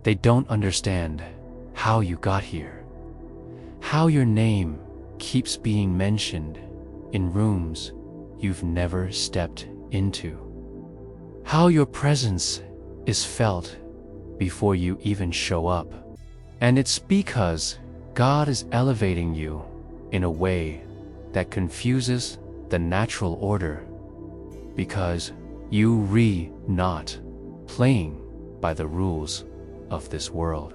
They don't understand how you got here, how your name keeps being mentioned in rooms you've never stepped into, how your presence is felt before you even show up. And it's because God is elevating you in a way that confuses the natural order, because you not playing by the rules of this world.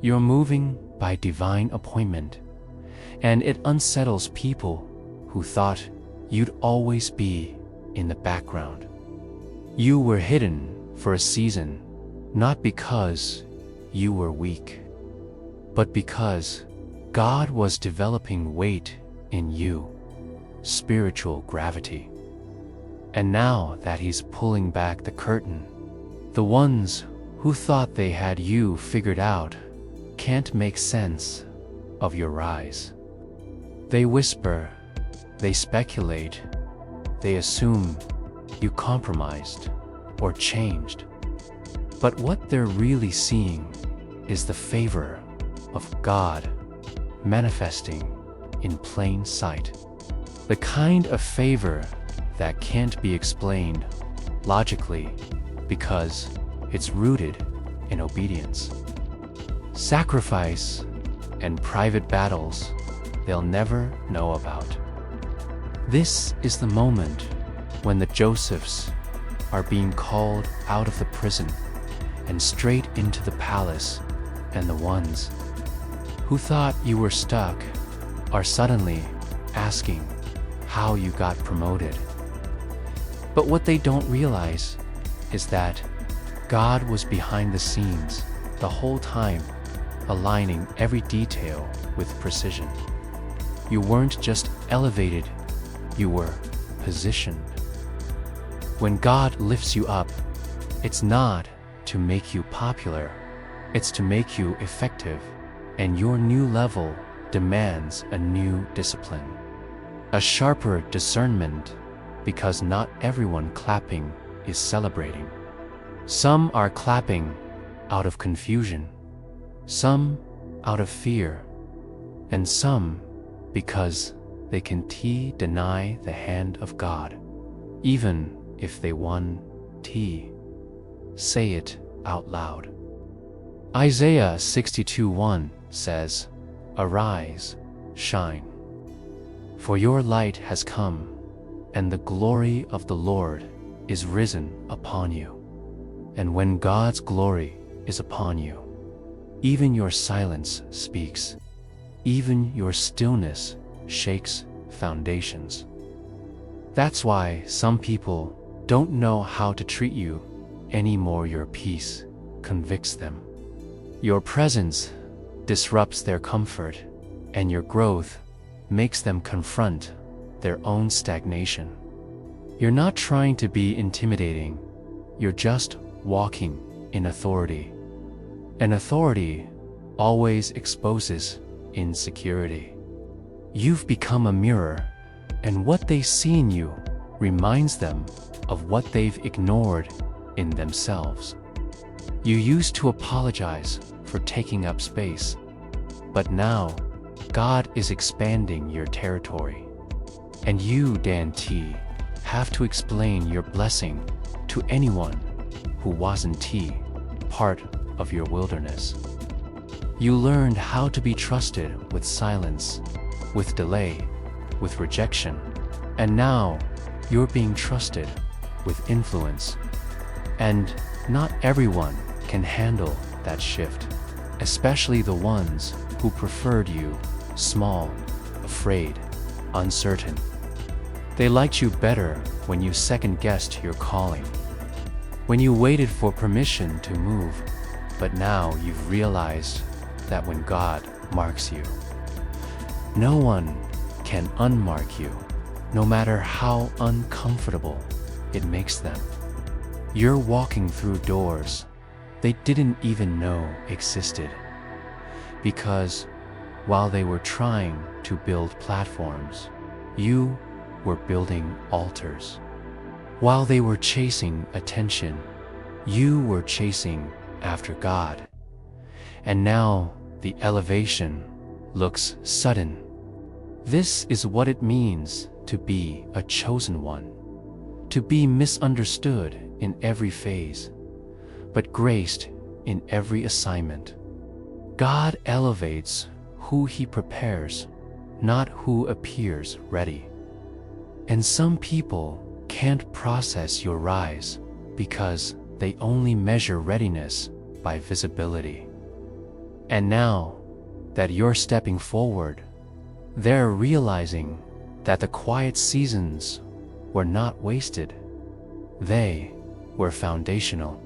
You're moving by divine appointment, and it unsettles people who thought you'd always be in the background. You were hidden for a season, not because you were weak, but because God was developing weight in you, spiritual gravity. And now that He's pulling back the curtain, the ones who thought they had you figured out can't make sense of your rise. They whisper, they speculate, they assume you compromised or changed. But what they're really seeing is the favor of God manifesting in plain sight. The kind of favor that can't be explained logically because it's rooted in obedience. Sacrifice and private battles they'll never know about. This is the moment when the Josephs are being called out of the prison and straight into the palace, and the ones who thought you were stuck are suddenly asking how you got promoted. But what they don't realize is that God was behind the scenes the whole time, aligning every detail with precision. You weren't just elevated, you were positioned. When God lifts you up, it's not to make you popular, it's to make you effective, and your new level demands a new discipline, a sharper discernment, because not everyone clapping is celebrating. Some are clapping out of confusion, some out of fear, and some because they can deny the hand of God, even if they won. Say it out loud. Isaiah 62:1 says, "Arise, shine, for your light has come, and the glory of the Lord is risen upon you." And when God's glory is upon you, even your silence speaks, even your stillness shakes foundations. That's why some people don't know how to treat you anymore. Your peace convicts them. Your presence disrupts their comfort, and your growth makes them confront their own stagnation. You're not trying to be intimidating, you're just walking in authority. And authority always exposes insecurity. You've become a mirror, and what they see in you reminds them of what they've ignored in themselves. You used to apologize for taking up space, but now God is expanding your territory. And you, Dan T, have to explain your blessing to anyone who wasn't part of your wilderness. You learned how to be trusted with silence, with delay, with rejection, and now you're being trusted with influence. And not everyone can handle that shift, especially the ones who preferred you small, afraid, uncertain. They liked you better when you second-guessed your calling, when you waited for permission to move, but now you've realized that when God marks you, no one can unmark you, no matter how uncomfortable it makes them. You're walking through doors they didn't even know existed, because while they were trying to build platforms, you were building altars. While they were chasing attention, you were chasing after God. And now the elevation looks sudden. This is what it means to be a chosen one, to be misunderstood in every phase, but graced in every assignment. God elevates who He prepares, not who appears ready. And some people can't process your rise because they only measure readiness by visibility. And now that you're stepping forward, they're realizing that the quiet seasons were not wasted. They were foundational.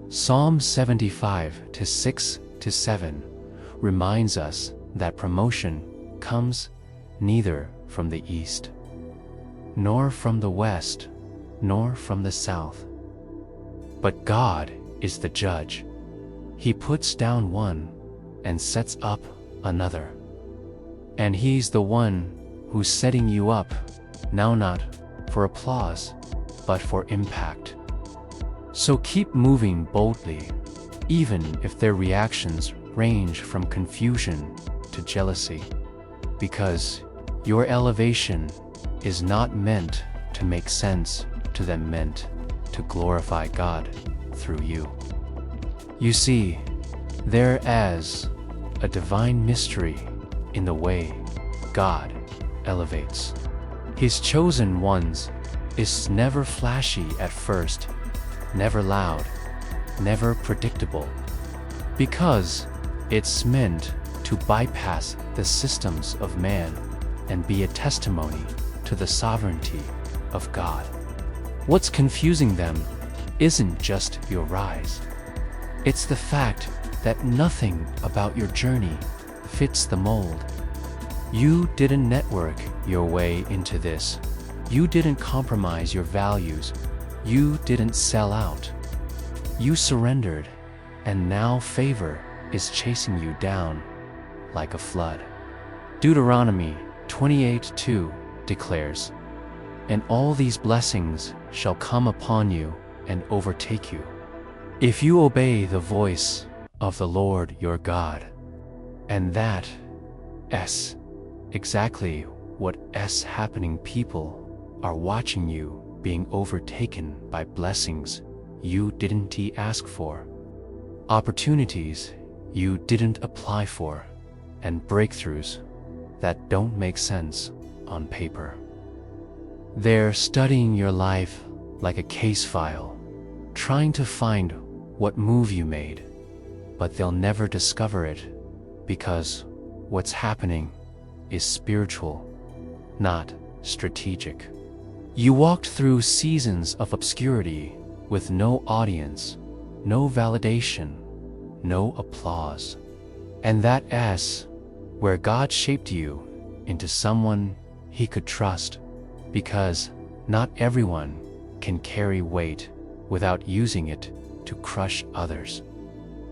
Psalm 75:6-7 reminds us that promotion comes neither from the east, nor from the west, nor from the south. But God is the judge. He puts down one and sets up another. And He's the one who's setting you up, now not for applause, but for impact. So keep moving boldly, even if their reactions range from confusion to jealousy, because your elevation is not meant to make sense to them, meant to glorify God through you. You see, there is a divine mystery in the way God elevates His chosen ones. Is never flashy at first, never loud, never predictable, because it's meant to bypass the systems of man and be a testimony to the sovereignty of God. What's confusing them isn't just your rise. It's the fact that nothing about your journey fits the mold. You didn't network your way into this. You didn't compromise your values. You didn't sell out. You surrendered, and now favor is chasing you down like a flood. Deuteronomy 28:2 declares, "And all these blessings shall come upon you and overtake you, if you obey the voice of the Lord your God." And that is exactly what is happening. People are watching you being overtaken by blessings you didn't ask for, opportunities you didn't apply for, and breakthroughs that don't make sense on paper. They're studying your life like a case file, trying to find what move you made, but they'll never discover it because what's happening is spiritual, not strategic. You walked through seasons of obscurity with no audience, no validation, no applause. And that is where God shaped you into someone He could trust, because not everyone can carry weight without using it to crush others.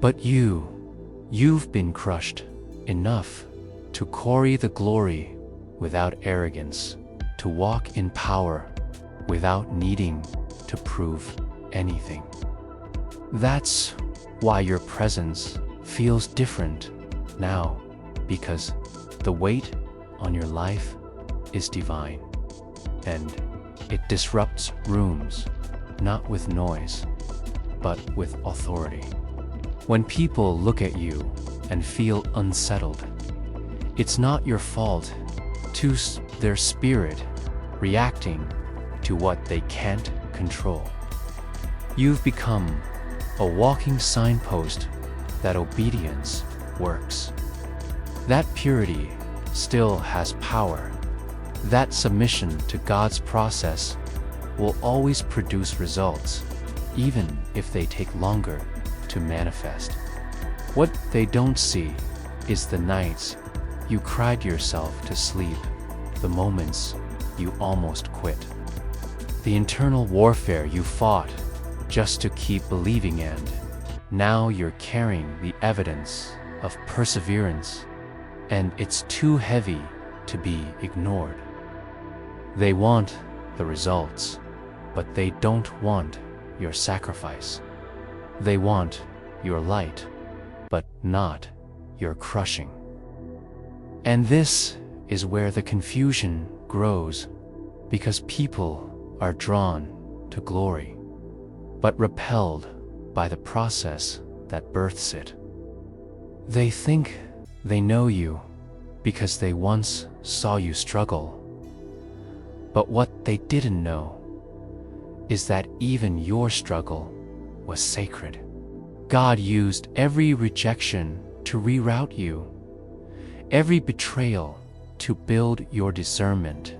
But you've been crushed enough to carry the glory without arrogance, to walk in power without needing to prove anything. That's why your presence feels different now, because the weight on your life is divine, and it disrupts rooms, not with noise, but with authority. When people look at you and feel unsettled, it's not your fault, to their spirit reacting to what they can't control. You've become a walking signpost that obedience works. That purity still has power. That submission to God's process will always produce results, even if they take longer to manifest. What they don't see is the nights you cried yourself to sleep, the moments you almost quit, the internal warfare you fought just to keep believing, and now you're carrying the evidence of perseverance, and it's too heavy to be ignored. They want the results, but they don't want your sacrifice. They want your light, but not your crushing. And this is where the confusion grows, because people are drawn to glory, but repelled by the process that births it. They think they know you because they once saw you struggle. But what they didn't know is that even your struggle was sacred. God used every rejection to reroute you, every betrayal to build your discernment,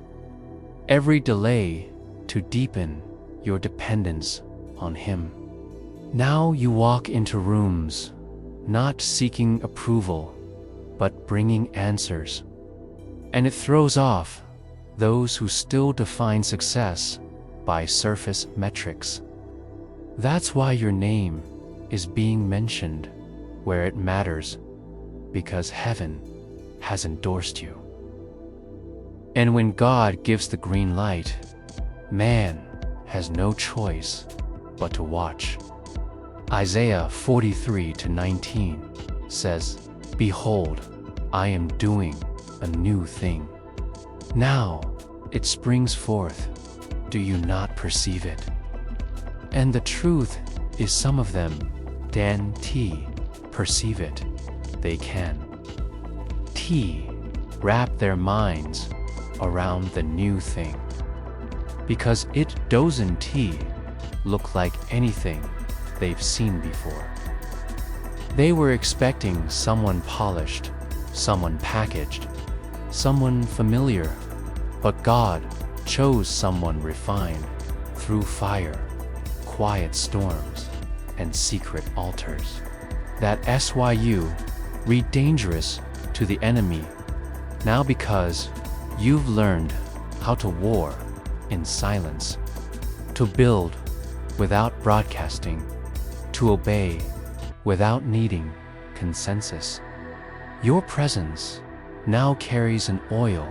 every delay to deepen your dependence on Him. Now you walk into rooms not seeking approval, but bringing answers. And it throws off those who still define success by surface metrics. That's why your name is being mentioned where it matters, because heaven has endorsed you. And when God gives the green light, man has no choice but to watch. Isaiah 43:19 says, "Behold, I am doing a new thing. Now it springs forth. Do you not perceive it?" And the truth is, some of them, Dan T, perceive it. They can. T, wrap their minds around the new thing, because it doesn't look like anything they've seen before. They were expecting someone polished, someone packaged, someone familiar, but God chose someone refined through fire, quiet storms, and secret altars. That SYU, read dangerous to the enemy, now because you've learned how to war in silence, to build without broadcasting, to obey without needing consensus. Your presence now carries an oil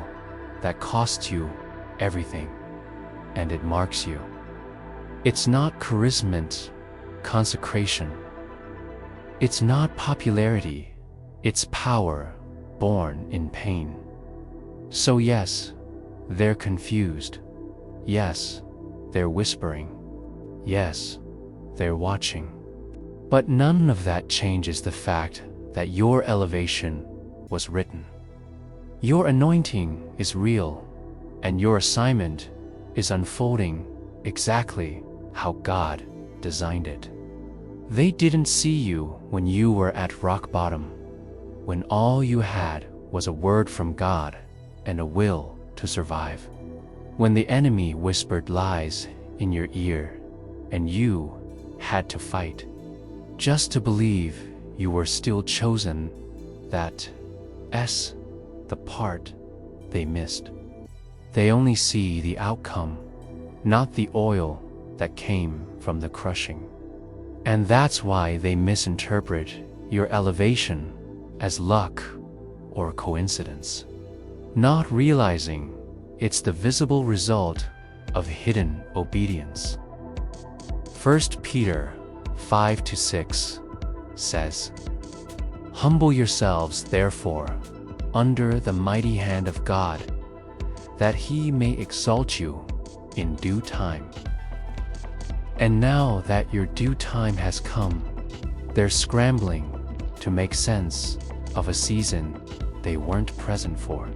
that costs you everything, and it marks you. It's not charisma, consecration. It's not popularity. It's power born in pain. So yes, they're confused. Yes, they're whispering. Yes, they're watching. But none of that changes the fact that your elevation was written. Your anointing is real, and your assignment is unfolding exactly how God designed it. They didn't see you when you were at rock bottom, when all you had was a word from God and a will to survive. When the enemy whispered lies in your ear and you had to fight just to believe you were still chosen, that the part they missed. They only see the outcome, not the oil that came from the crushing. And that's why they misinterpret your elevation as luck or coincidence, not realizing it's the visible result of hidden obedience. 1 Peter 5-6 says, "Humble yourselves, therefore, under the mighty hand of God, that He may exalt you in due time." And now that your due time has come, they're scrambling to make sense of a season they weren't present for.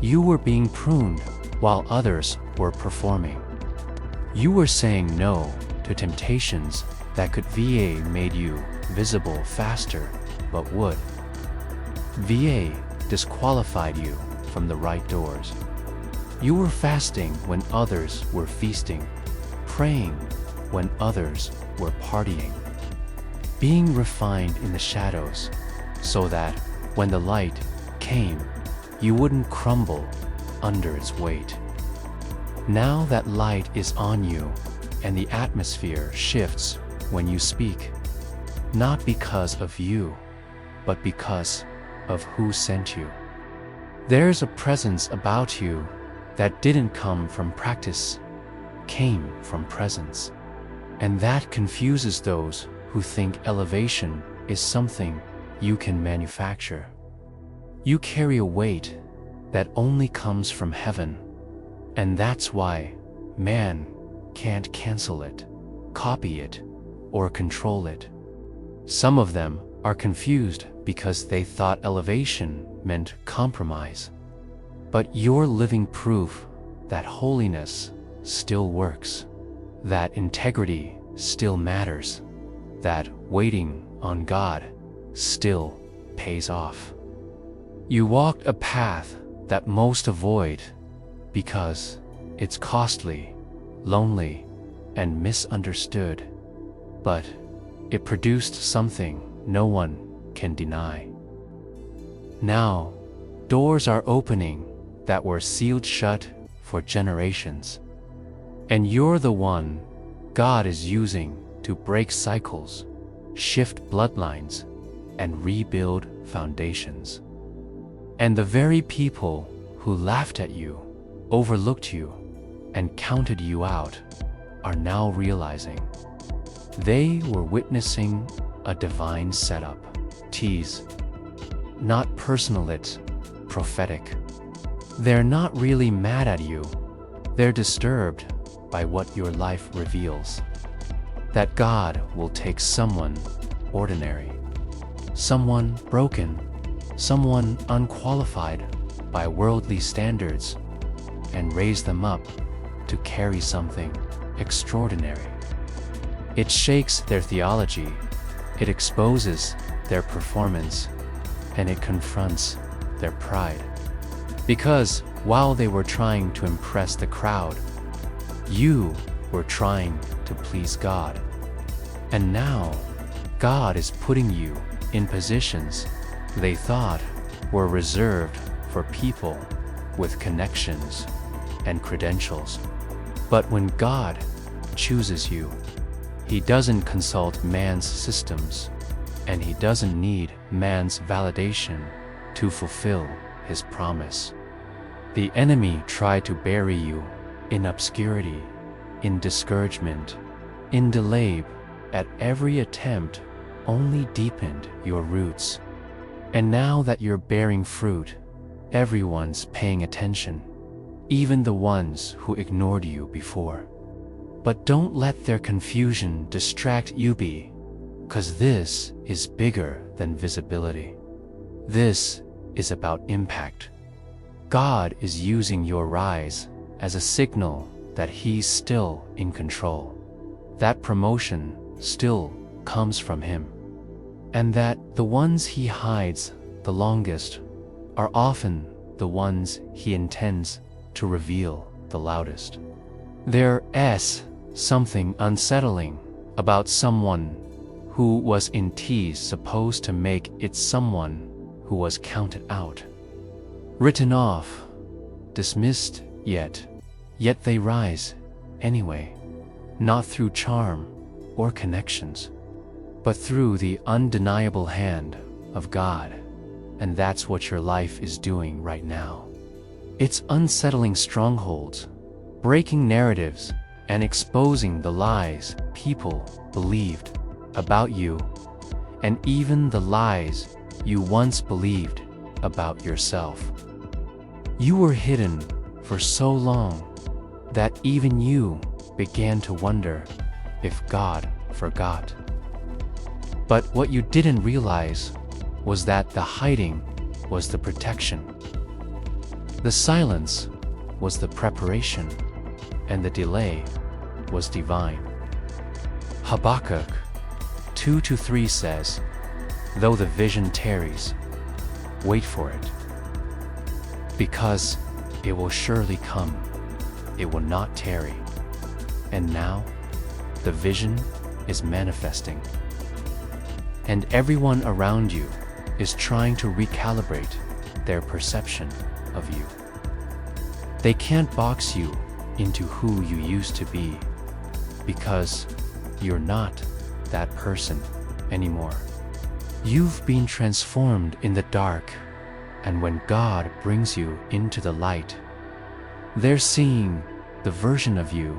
You were being pruned while others were performing. You were saying no to temptations that could VA made you visible faster, but would VA disqualified you from the right doors. You were fasting when others were feasting, praying when others were partying, being refined in the shadows so that when the light came, you wouldn't crumble under its weight. Now that light is on you and the atmosphere shifts when you speak, not because of you, but because of who sent you. There's a presence about you that didn't come from practice, came from presence. And that confuses those who think elevation is something you can manufacture. You carry a weight that only comes from heaven, and that's why man can't cancel it, copy it, or control it. Some of them are confused because they thought elevation meant compromise. But you're living proof that holiness still works, that integrity still matters, that waiting on God still pays off. You walked a path that most avoid because it's costly, lonely, and misunderstood, but it produced something no one can deny. Now, doors are opening that were sealed shut for generations, and you're the one God is using to break cycles, shift bloodlines, and rebuild foundations. And the very people who laughed at you, overlooked you, and counted you out are now realizing they were witnessing a divine setup. Tease. Not personal, it's prophetic. They're not really mad at you. They're disturbed by what your life reveals. That God will take someone ordinary, someone broken, someone unqualified by worldly standards, and raise them up to carry something extraordinary. It shakes their theology, it exposes their performance, and it confronts their pride. Because while they were trying to impress the crowd, you were trying to please God. And now, God is putting you in positions they thought were reserved for people with connections and credentials. But when God chooses you, He doesn't consult man's systems, and He doesn't need man's validation to fulfill His promise. The enemy tried to bury you in obscurity, in discouragement, in delay. At every attempt only deepened your roots. And now that you're bearing fruit, everyone's paying attention, even the ones who ignored you before. But don't let their confusion distract you, because this is bigger than visibility. This is about impact. God is using your rise as a signal that He's still in control, that promotion still comes from Him, and that the ones He hides the longest are often the ones He intends to reveal the loudest. There's something unsettling about someone who was in tease supposed to make it someone who was counted out, written off, dismissed, yet they rise anyway, not through charm or connections, but through the undeniable hand of God. And that's what your life is doing right now. It's unsettling strongholds, breaking narratives, and exposing the lies people believed about you, and even the lies you once believed about yourself. You were hidden for so long that even you began to wonder if God forgot. But what you didn't realize was that the hiding was the protection. The silence was the preparation, and the delay was divine. Habakkuk 2-3 says, "Though the vision tarries, wait for it, because it will surely come, it will not tarry." And now, the vision is manifesting, and everyone around you is trying to recalibrate their perception of you. They can't box you into who you used to be, because you're not that person anymore. You've been transformed in the dark, and when God brings you into the light, they're seeing the version of you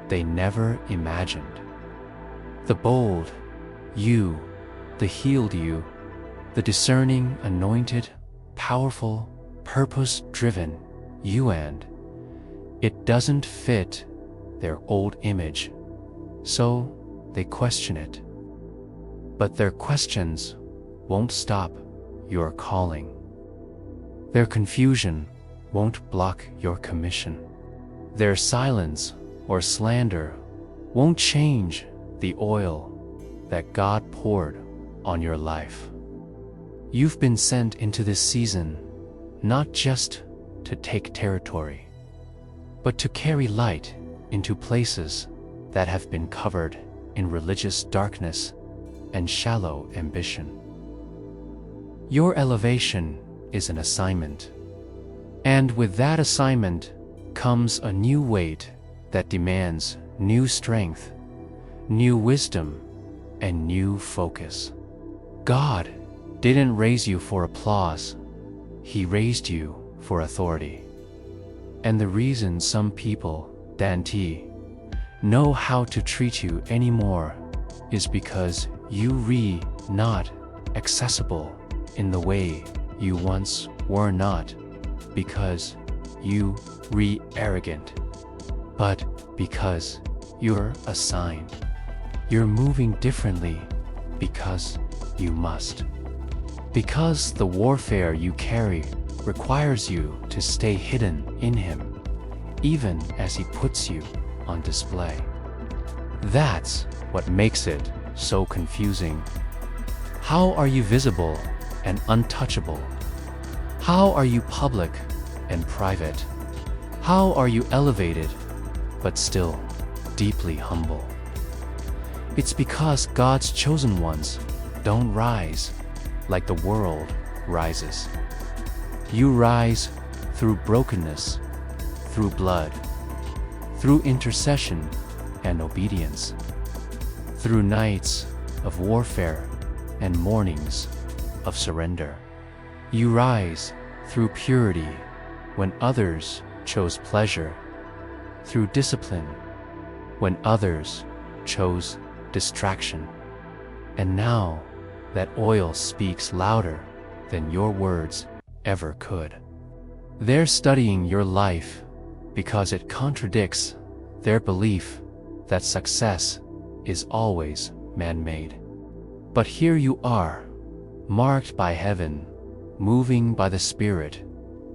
they never imagined. The bold, You, the healed you, the discerning, anointed, powerful, purpose-driven you, and it doesn't fit their old image, so they question it. But their questions won't stop your calling. Their confusion won't block your commission. Their silence or slander won't change the oil that God poured on your life. You've been sent into this season not just to take territory, but to carry light into places that have been covered in religious darkness and shallow ambition. Your elevation is an assignment, and with that assignment comes a new weight that demands new strength, new wisdom, and new focus. God didn't raise you for applause, He raised you for authority. And the reason some people, Dante, know how to treat you anymore is because you not accessible in the way you once were, not because you arrogant, but because you're assigned. You're moving differently because you must. Because the warfare you carry requires you to stay hidden in Him, even as He puts you on display. That's what makes it so confusing. How are you visible and untouchable? How are you public and private? How are you elevated but still deeply humble? It's because God's chosen ones don't rise like the world rises. You rise through brokenness, through blood, through intercession and obedience, through nights of warfare and mornings of surrender. You rise through purity when others chose pleasure, through discipline when others chose distraction. And now that oil speaks louder than your words ever could. They're studying your life because it contradicts their belief that success is always man-made. But here you are, marked by heaven, moving by the Spirit,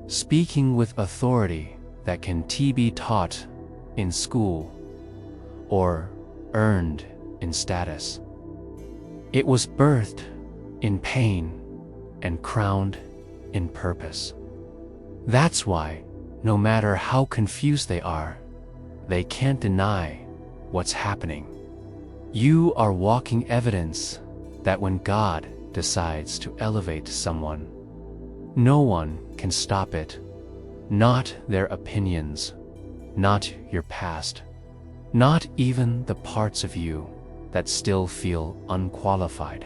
speaking with authority that can be taught in school or earned in status. It was birthed in pain and crowned in purpose. That's why, no matter how confused they are, they can't deny what's happening. You are walking evidence that when God decides to elevate someone, no one can stop it. Not their opinions, not your past, not even the parts of you that still feel unqualified.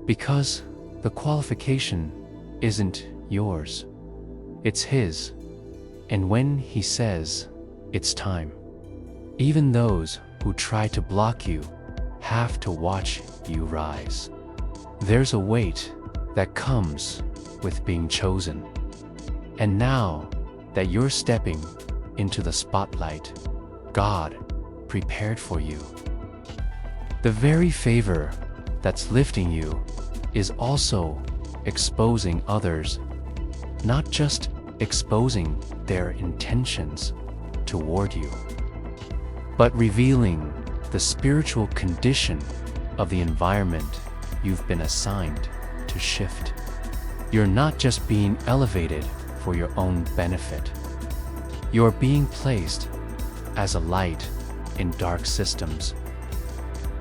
Because the qualification isn't yours, it's His. And when He says it's time, even those who try to block you have to watch you rise. There's a weight that comes with being chosen. And now that you're stepping into the spotlight God prepared for you, the very favor that's lifting you is also exposing others, not just exposing their intentions toward you, but revealing the spiritual condition of the environment you've been assigned to shift. You're not just being elevated for your own benefit. You're being placed as a light in dark systems,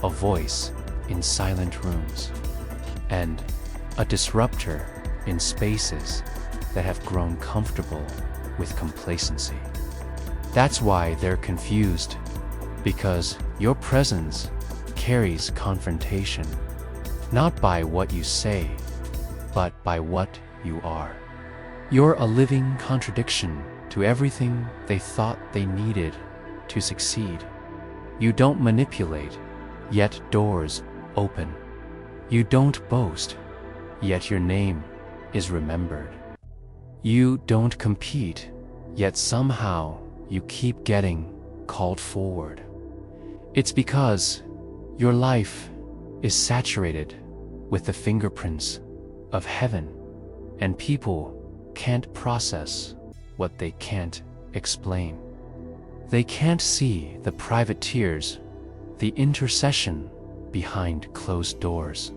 a voice in silent rooms, and a disruptor in spaces that have grown comfortable with complacency. That's why they're confused, because your presence carries confrontation, not by what you say, but by what you are. You're a living contradiction to everything they thought they needed to succeed. You don't manipulate, yet doors open. You don't boast, yet your name is remembered. You don't compete, yet somehow you keep getting called forward. It's because your life is saturated with the fingerprints of heaven, and people can't process what they can't explain. They can't see the private tears, the intercession behind closed doors,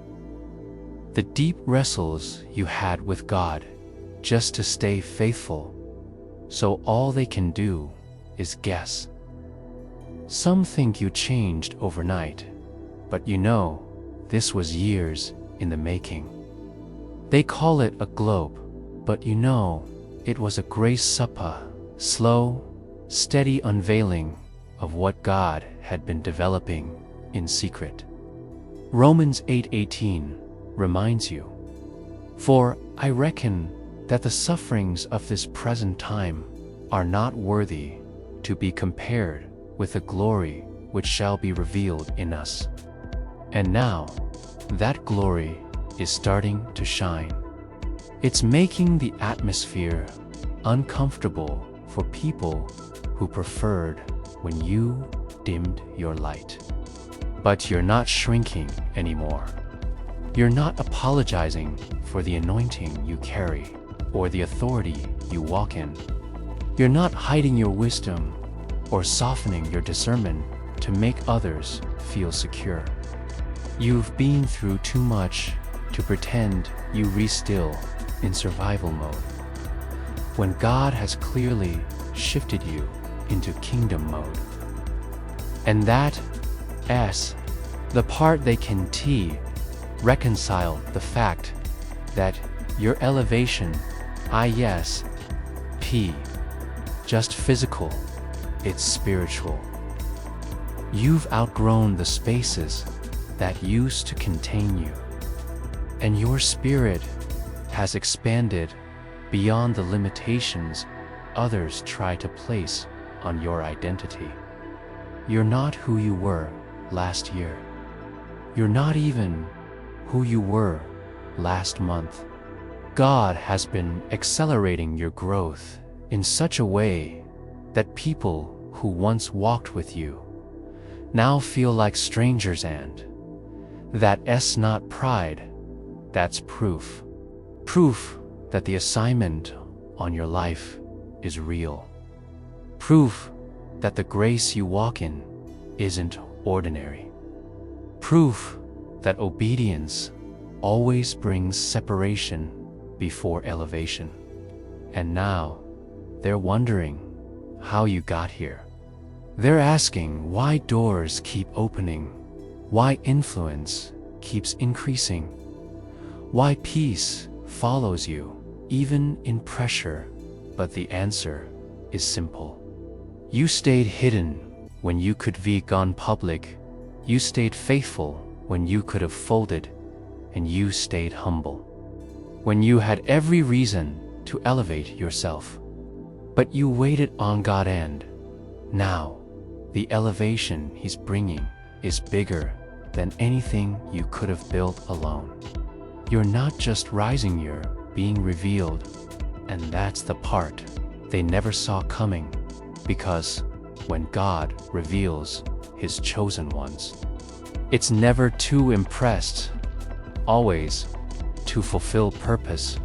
the deep wrestles you had with God just to stay faithful, so all they can do is guess. Some think you changed overnight, but you know this was years in the making. They call it a globe, but you know it was a grace supper, slow, steady unveiling of what God had been developing in secret. Romans 8:18 reminds you, "For I reckon that the sufferings of this present time are not worthy to be compared with the glory which shall be revealed in us." And now, that glory is starting to shine. It's making the atmosphere uncomfortable for people who preferred when you dimmed your light. But you're not shrinking anymore. You're not apologizing for the anointing you carry or the authority you walk in. You're not hiding your wisdom or softening your discernment to make others feel secure. You've been through too much to pretend you re-still in survival mode, when God has clearly shifted you into kingdom mode. And that S, the part they can T, reconcile the fact that your elevation, yes, P, just physical, it's spiritual. You've outgrown the spaces that used to contain you, and your spirit has expanded beyond the limitations others try to place on your identity. You're not who you were last year. You're not even who you were last month. God has been accelerating your growth in such a way that people who once walked with you now feel like strangers, and that's not pride, that's proof. Proof that the assignment on your life is real. Proof that the grace you walk in isn't ordinary. Proof that obedience always brings separation before elevation. And now, they're wondering how you got here. They're asking why doors keep opening, why influence keeps increasing, why peace follows you even in pressure. But the answer is simple. You stayed hidden when you could be gone public. You stayed faithful when you could have folded, and you stayed humble when you had every reason to elevate yourself. But you waited on God, and now the elevation He's bringing is bigger than anything you could have built alone. You're not just rising, you're being revealed, and that's the part they never saw coming, because when God reveals His chosen ones, it's never to impress, always to fulfill purpose,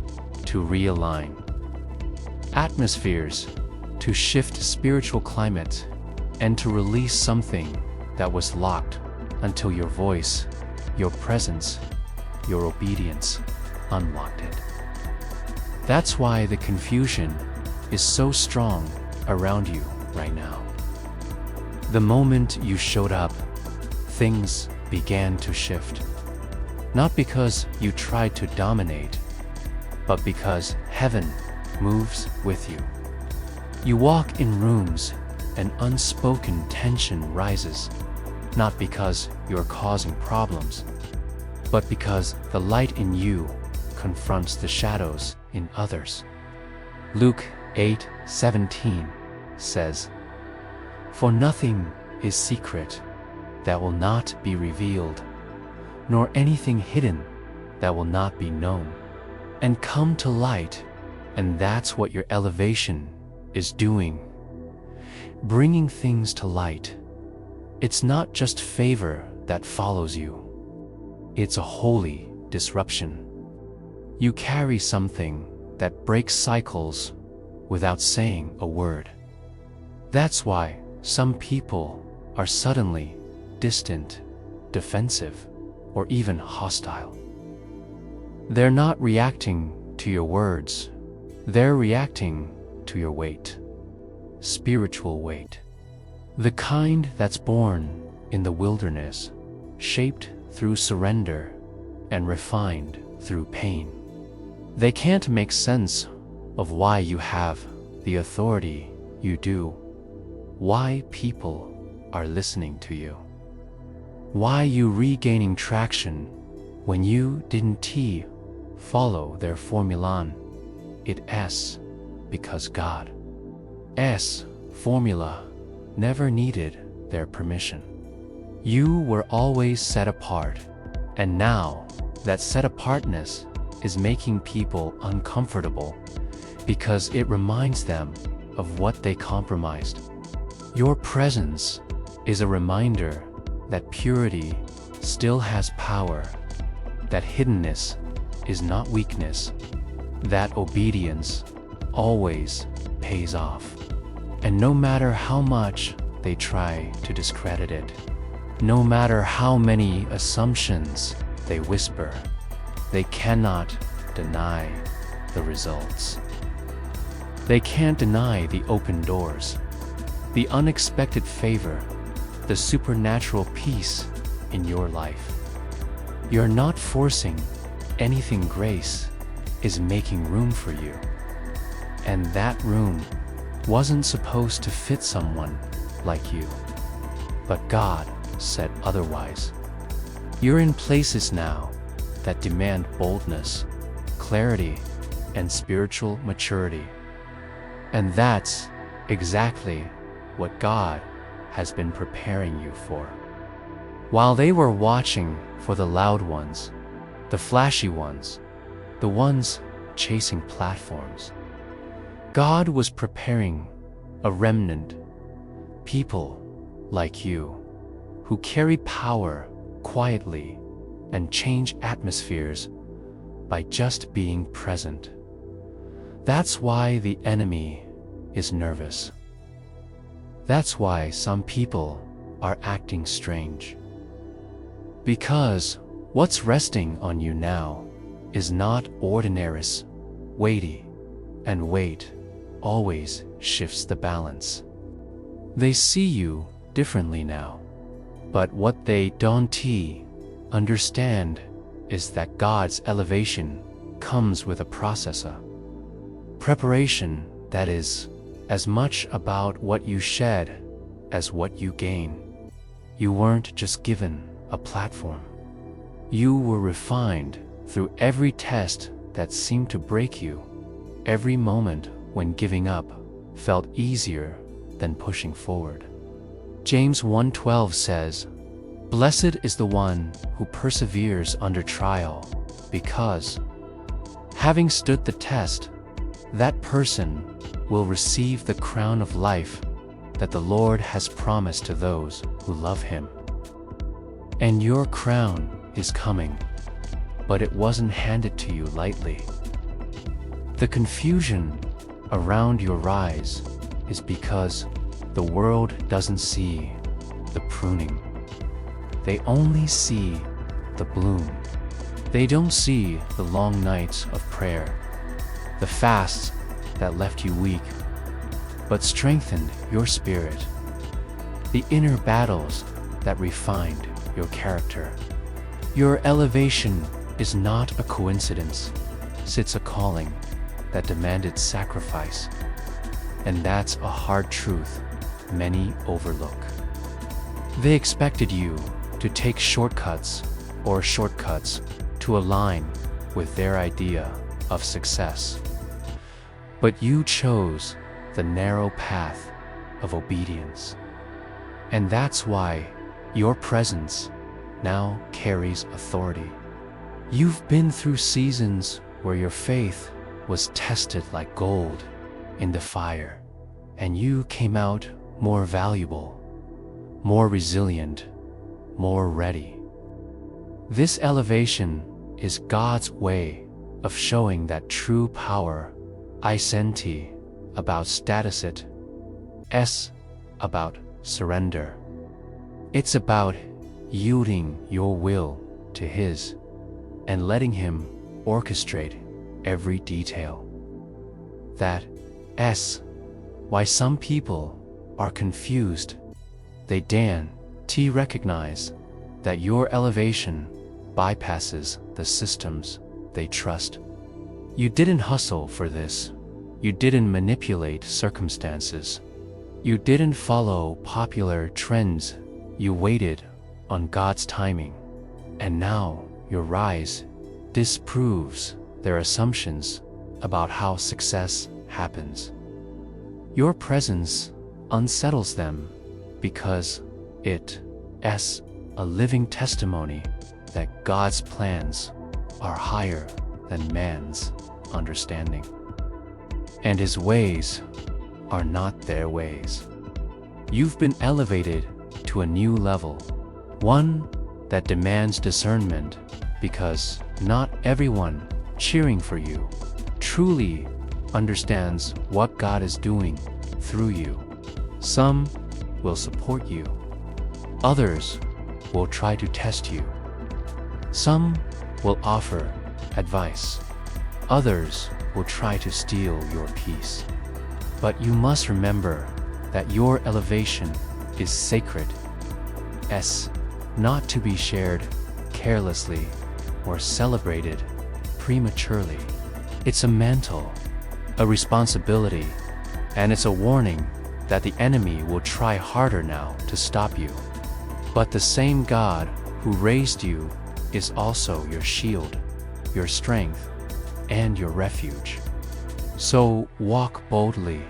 to realign atmospheres, to shift spiritual climate, and to release something that was locked until your voice, your presence, your obedience unlocked it. That's why the confusion is so strong around you right now. The moment you showed up, things began to shift. Not because you tried to dominate, but because heaven moves with you. You walk in rooms and unspoken tension rises, not because you're causing problems, but because the light in you confronts the shadows in others. Luke 8:17 says, "For nothing is secret that will not be revealed, nor anything hidden that will not be known. And come to light, and that's what your elevation is doing. Bringing things to light. It's not just favor that follows you. It's a holy disruption. You carry something that breaks cycles without saying a word. That's why some people are suddenly distant, defensive, or even hostile. They're not reacting to your words. They're reacting to your weight. Spiritual weight. The kind that's born in the wilderness, shaped through surrender and refined through pain. They can't make sense of why you have the authority you do, why people are listening to you, why you regaining traction when you didn't follow their formulan. It's because God's formula never needed their permission. You were always set apart, and now that set apartness is making people uncomfortable because it reminds them of what they compromised. Your presence is a reminder that purity still has power, that hiddenness is not weakness, that obedience always pays off. And no matter how much they try to discredit it, no matter how many assumptions they whisper, they cannot deny the results. They can't deny the open doors, the unexpected favor, the supernatural peace in your life. You're not forcing anything. Grace is making room for you. And that room wasn't supposed to fit someone like you. But God said otherwise. You're in places now that demand boldness, clarity, and spiritual maturity. And that's exactly what God has been preparing you for. While they were watching for the loud ones, the flashy ones, the ones chasing platforms, God was preparing a remnant, people like you, who carry power quietly and change atmospheres by just being present. That's why the enemy is nervous. That's why some people are acting strange. Because what's resting on you now is not ordinary, weighty, and weight always shifts the balance. They see you differently now, but what they don't understand is that God's elevation comes with a process, preparation that is as much about what you shed as what you gain. You weren't just given a platform. You were refined through every test that seemed to break you, every moment when giving up felt easier than pushing forward. James 1:12 says, "Blessed is the one who perseveres under trial, because, having stood the test, that person will receive the crown of life that the Lord has promised to those who love Him." And your crown is coming, but it wasn't handed to you lightly. The confusion around your rise is because the world doesn't see the pruning. They only see the bloom. They don't see the long nights of prayer, the fasts that left you weak, but strengthened your spirit, the inner battles that refined your character. Your elevation is not a coincidence. It's a calling that demanded sacrifice. And that's a hard truth many overlook. They expected you to take shortcuts to align with their idea of success. But you chose the narrow path of obedience. And that's why your presence now carries authority. You've been through seasons where your faith was tested like gold in the fire, and you came out more valuable, more resilient, more ready. This elevation is God's way of showing that true power, I-senti, about statusit, S about surrender. It's about yielding your will to His and letting Him orchestrate every detail. That S, why some people are confused. They recognize that your elevation bypasses the systems they trust. You didn't hustle for this. You didn't manipulate circumstances. You didn't follow popular trends. You waited on God's timing. And now your rise disproves their assumptions about how success happens. Your presence unsettles them because it is a living testimony that God's plans are higher than man's understanding, and His ways are not their ways. You've been elevated to a new level, one that demands discernment, because not everyone cheering for you truly understands what God is doing through you. Some will support you. Others will try to test you. Some will offer advice. Others will try to steal your peace. But you must remember that your elevation is sacred, not to be shared carelessly or celebrated prematurely. It's a mantle, a responsibility, and it's a warning that the enemy will try harder now to stop you. But the same God who raised you is also your shield, your strength, and your refuge. So walk boldly,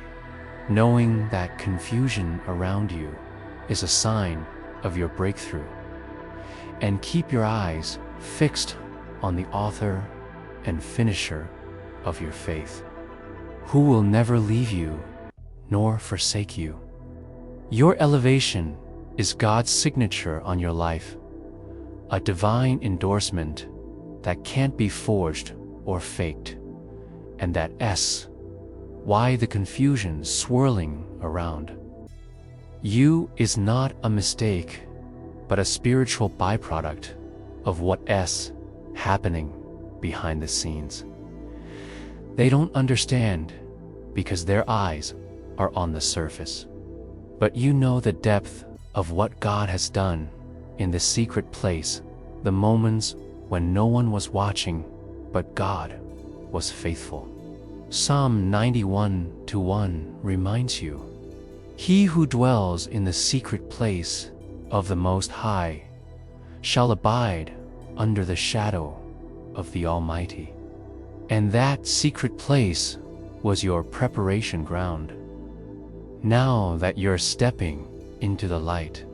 knowing that confusion around you is a sign of your breakthrough. And keep your eyes fixed on the author and finisher of your faith, who will never leave you nor forsake you. Your elevation is God's signature on your life, a divine endorsement that can't be forged or faked, and that S, why the confusion swirling around you is not a mistake, but a spiritual byproduct of what S happening behind the scenes. They don't understand because their eyes are on the surface. But you know the depth of what God has done in the secret place, the moments when no one was watching, but God was faithful. Psalm 91:1 reminds you, "He who dwells in the secret place of the Most High shall abide under the shadow of the Almighty." And that secret place was your preparation ground. Now that you're stepping into the light,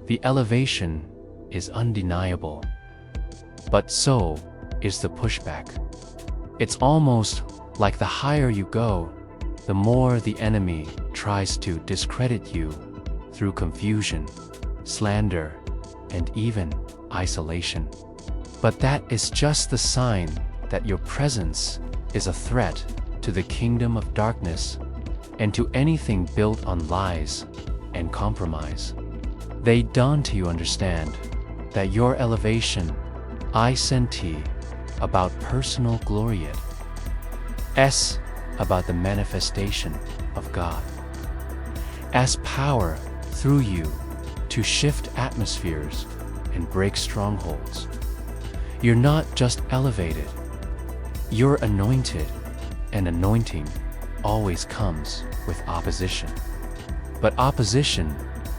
the elevation is undeniable, but so is the pushback. It's almost like the higher you go, the more the enemy tries to discredit you through confusion, slander, and even isolation. But that is just the sign that your presence is a threat to the kingdom of darkness and to anything built on lies and compromise. They don't you understand that your elevation, I-senti, about personal glory, S about the manifestation of God, as power through you to shift atmospheres and break strongholds. You're not just elevated, you're anointed, and anointing always comes with opposition. But opposition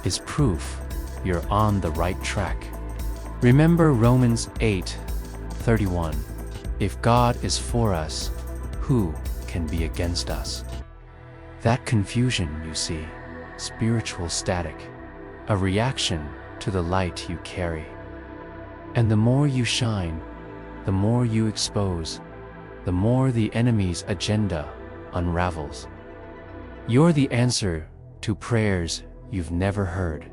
is proof you're on the right track. Remember Romans 8:31. If God is for us, who can be against us? That confusion you see, spiritual static, a reaction to the light you carry. And the more you shine, the more you expose, the more the enemy's agenda unravels. You're the answer to prayers you've never heard,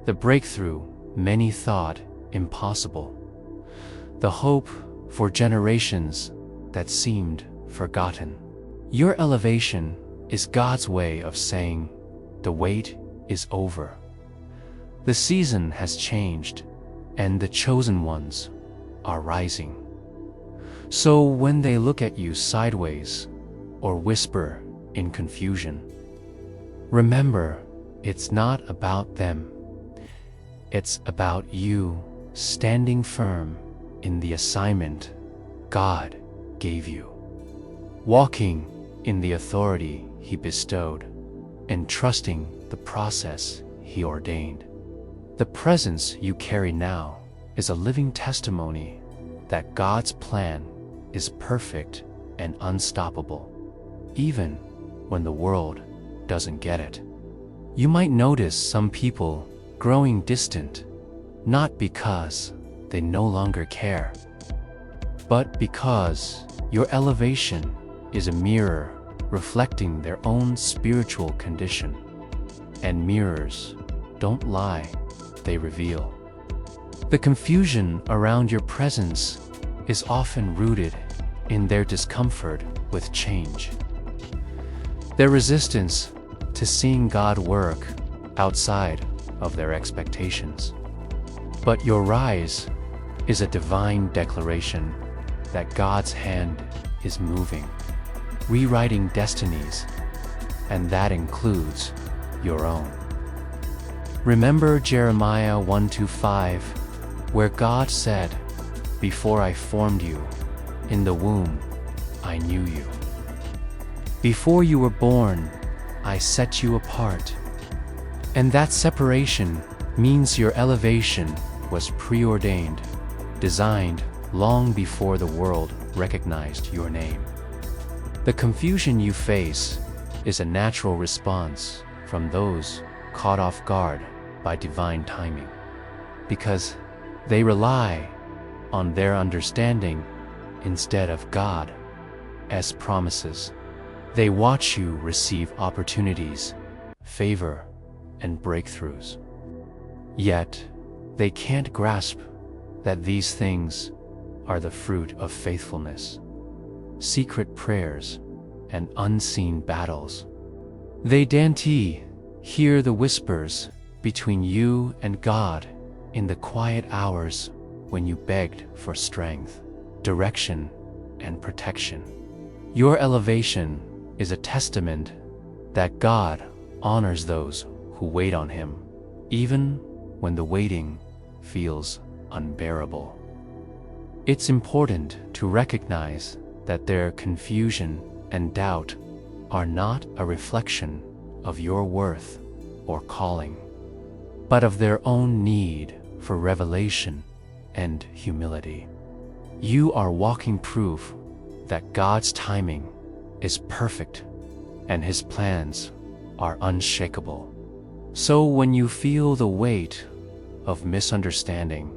the breakthrough many thought impossible, the hope for generations that seemed forgotten. Your elevation is God's way of saying, the wait is over. The season has changed, and the chosen ones are rising. So when they look at you sideways or whisper in confusion, remember, it's not about them. It's about you standing firm in the assignment God gave you, walking in the authority He bestowed, and trusting the process He ordained. The presence you carry now is a living testimony that God's plan is perfect and unstoppable, even when the world doesn't get it. You might notice some people growing distant, not because they no longer care, but because your elevation is a mirror reflecting their own spiritual condition. And mirrors don't lie, they reveal. The confusion around your presence is often rooted in their discomfort with change, their resistance to seeing God work outside of their expectations. But your rise is a divine declaration that God's hand is moving, rewriting destinies, and that includes your own. Remember Jeremiah 1:5, where God said, "Before I formed you in the womb, I knew you. Before you were born, I set you apart." And that separation means your elevation was preordained, designed long before the world recognized your name. The confusion you face is a natural response from those caught off guard by divine timing, because they rely on their understanding instead of God's promises. They watch you receive opportunities, favor, and breakthroughs. Yet, they can't grasp that these things are the fruit of faithfulness, secret prayers, and unseen battles. They can't hear the whispers between you and God in the quiet hours when you begged for strength, direction, and protection. Your elevation is a testament that God honors those who wait on Him, even when the waiting feels unbearable. It's important to recognize that their confusion and doubt are not a reflection of your worth or calling, but of their own need for revelation and humility. You are walking proof that God's timing is perfect and His plans are unshakable. So when you feel the weight of misunderstanding,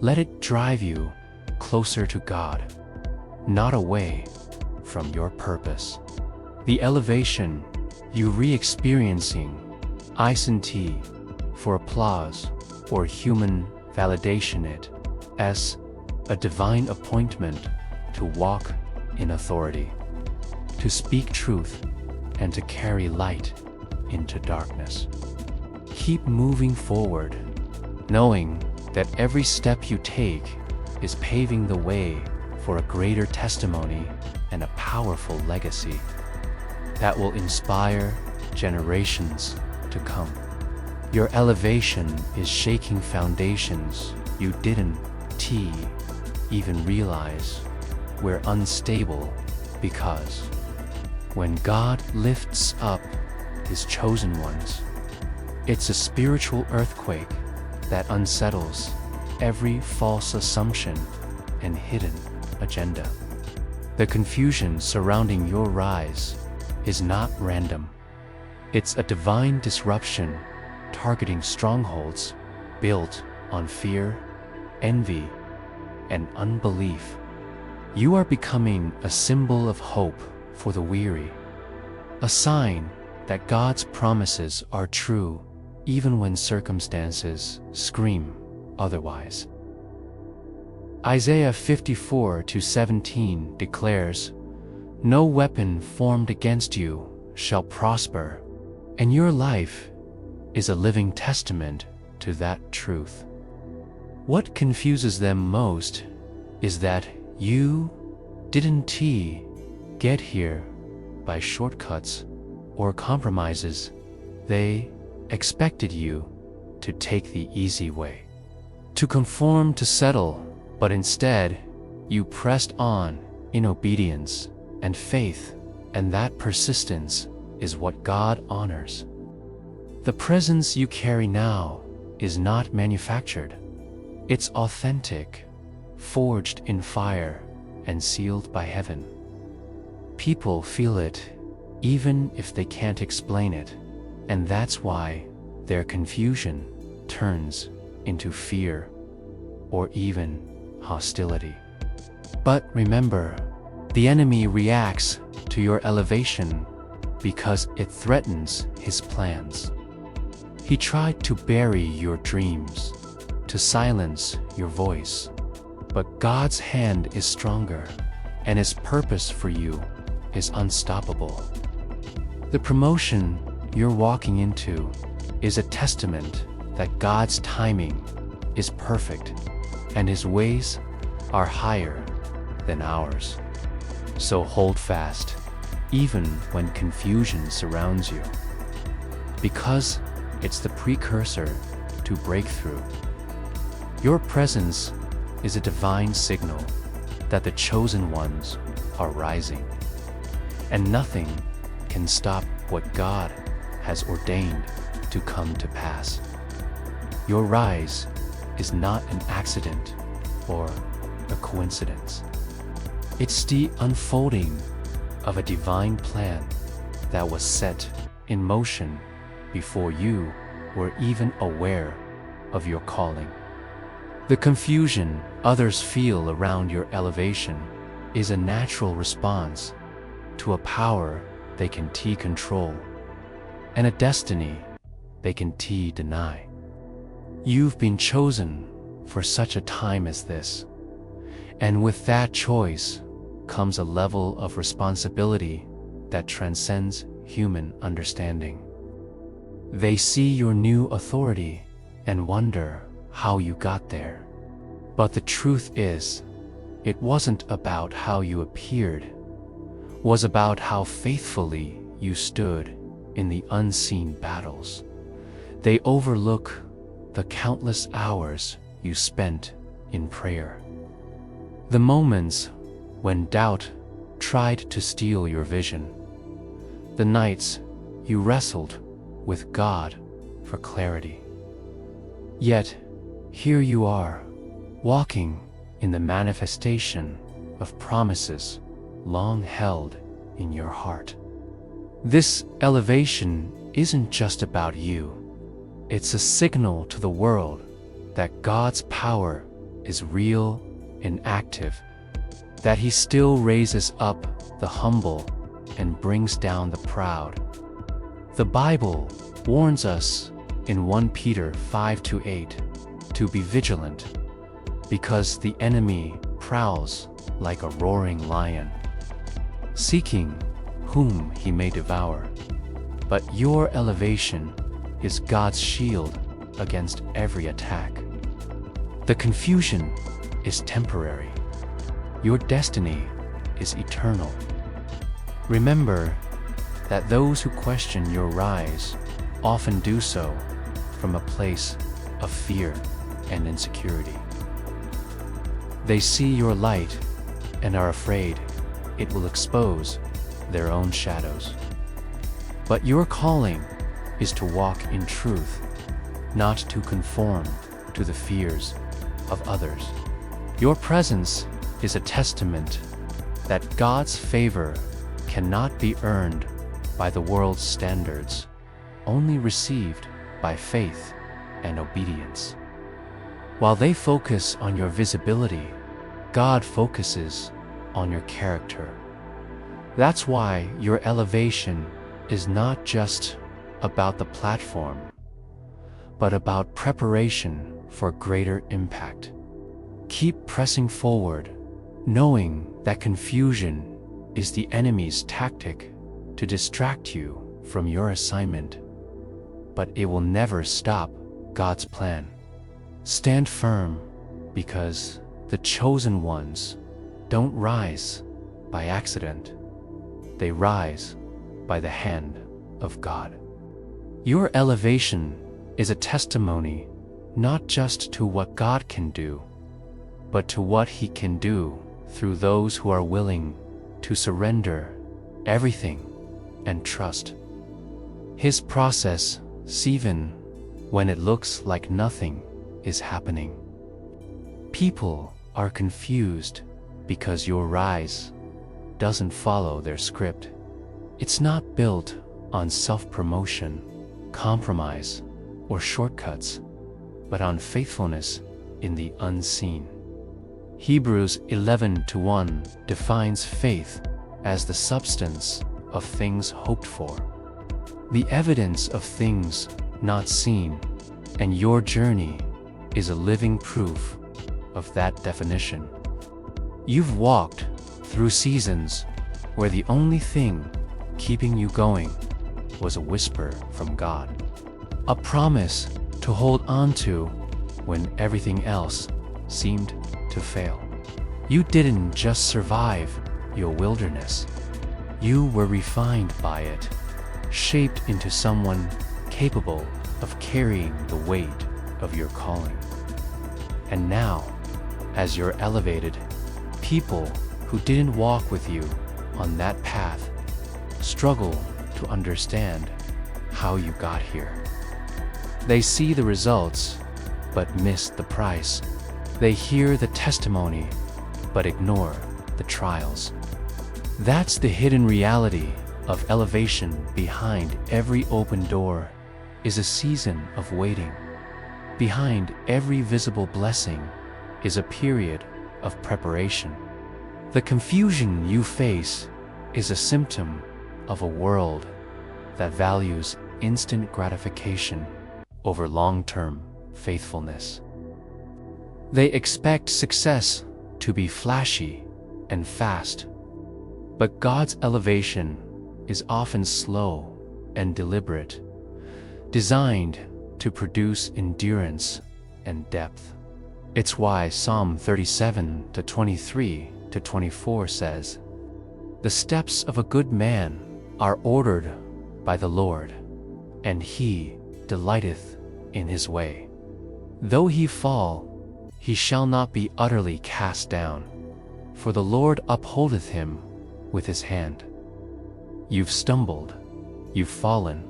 let it drive you closer to God, not away from your purpose. The elevation you re-experiencing isn't for applause or human validation. It as a divine appointment to walk in authority, to speak truth, and to carry light into darkness. Keep moving forward, knowing that every step you take is paving the way for a greater testimony and a powerful legacy that will inspire generations to come. Your elevation is shaking foundations you didn't even realize were unstable, because when God lifts up His chosen ones, it's a spiritual earthquake that unsettles every false assumption and hidden agenda. The confusion surrounding your rise is not random. It's a divine disruption targeting strongholds built on fear envy, and unbelief. You are becoming a symbol of hope for the weary, a sign that God's promises are true even when circumstances scream otherwise. Isaiah 54:17 declares, "No weapon formed against you shall prosper," and your life is a living testament to that truth. What confuses them most is that you didn't get here by shortcuts or compromises. They expected you to take the easy way, to conform, to settle, but instead you pressed on in obedience and faith, and that persistence is what God honors. The presence you carry now is not manufactured. It's authentic, forged in fire and sealed by heaven. People feel it even if they can't explain it, and that's why their confusion turns into fear or even hostility. But remember, the enemy reacts to your elevation because it threatens his plans. He tried to bury your dreams, to silence your voice. But God's hand is stronger, and His purpose for you is unstoppable. The promotion you're walking into is a testament that God's timing is perfect, and His ways are higher than ours. So hold fast, even when confusion surrounds you, because it's the precursor to breakthrough. Your presence is a divine signal that the chosen ones are rising, and nothing can stop what God has ordained to come to pass. Your rise is not an accident or a coincidence. It's the unfolding of a divine plan that was set in motion before you were even aware of your calling. The confusion others feel around your elevation is a natural response to a power they can control and a destiny they can deny. You've been chosen for such a time as this, and with that choice comes a level of responsibility that transcends human understanding. They see your new authority and wonder how you got there. But the truth is, it wasn't about how you appeared, it was about how faithfully you stood in the unseen battles. They overlook the countless hours you spent in prayer, the moments when doubt tried to steal your vision, the nights you wrestled with God for clarity. Yet, here you are, walking in the manifestation of promises long held in your heart. This elevation isn't just about you. It's a signal to the world that God's power is real and active, that He still raises up the humble and brings down the proud. The Bible warns us in 1 Peter 5-8 to be vigilant, because the enemy prowls like a roaring lion, seeking whom he may devour. But your elevation is God's shield against every attack. The confusion is temporary. Your destiny is eternal. Remember that those who question your rise often do so from a place of fear and insecurity. They see your light and are afraid it will expose their own shadows. But your calling is to walk in truth, not to conform to the fears of others. Your presence is a testament that God's favor cannot be earned by the world's standards, only received by faith and obedience. While they focus on your visibility, God focuses on your character. That's why your elevation is not just about the platform, but about preparation for greater impact. Keep pressing forward, knowing that confusion is the enemy's tactic to distract you from your assignment, but it will never stop God's plan. Stand firm, because the chosen ones don't rise by accident. They rise by the hand of God. Your elevation is a testimony not just to what God can do, but to what He can do through those who are willing to surrender everything and trust His process, even when it looks like nothing is happening. People are confused because your rise doesn't follow their script. It's not built on self-promotion, compromise, or shortcuts, but on faithfulness in the unseen. Hebrews 11:1 defines faith as the substance of things hoped for, the evidence of things not seen, and your journey is a living proof of that definition. You've walked through seasons where the only thing keeping you going was a whisper from God, a promise to hold on to when everything else seemed to fail. You didn't just survive your wilderness, you were refined by it, shaped into someone capable of carrying the weight of your calling. And now, as you're elevated, people who didn't walk with you on that path struggle to understand how you got here. They see the results, but miss the price. They hear the testimony, but ignore the trials. That's the hidden reality of elevation. Behind every open door is a season of waiting. Behind every visible blessing is a period of preparation. The confusion you face is a symptom of a world that values instant gratification over long-term faithfulness. They expect success to be flashy and fast, but God's elevation is often slow and deliberate, designed to produce endurance and depth. It's why Psalm 37:23-24 says, "The steps of a good man are ordered by the Lord, and he delighteth in his way. Though he fall, he shall not be utterly cast down, for the Lord upholdeth him with his hand." You've stumbled, you've fallen,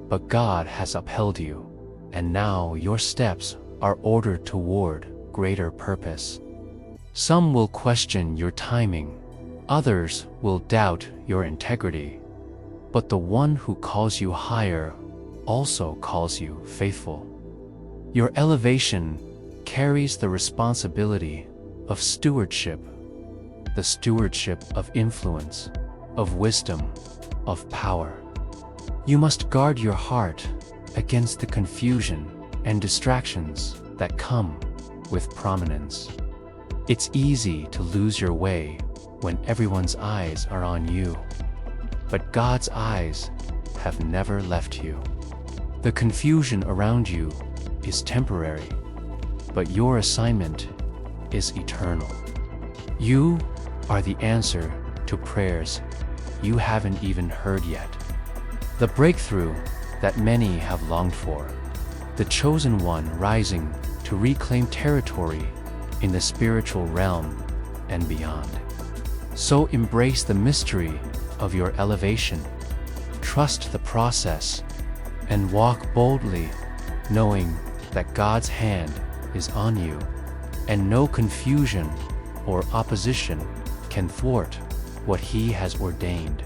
but God has upheld you, and now your steps are ordered toward greater purpose. Some will question your timing, others will doubt your integrity, but the one who calls you higher also calls you faithful. Your elevation carries the responsibility of stewardship, the stewardship of influence, of wisdom, of power. You must guard your heart against the confusion and distractions that come with prominence. It's easy to lose your way when everyone's eyes are on you, but God's eyes have never left you. The confusion around you is temporary, but your assignment is eternal. You are the answer to prayers you haven't even heard yet, the breakthrough that many have longed for, the chosen one rising to reclaim territory in the spiritual realm and beyond. So embrace the mystery of your elevation, trust the process, and walk boldly, knowing that God's hand is on you, and no confusion or opposition can thwart what He has ordained.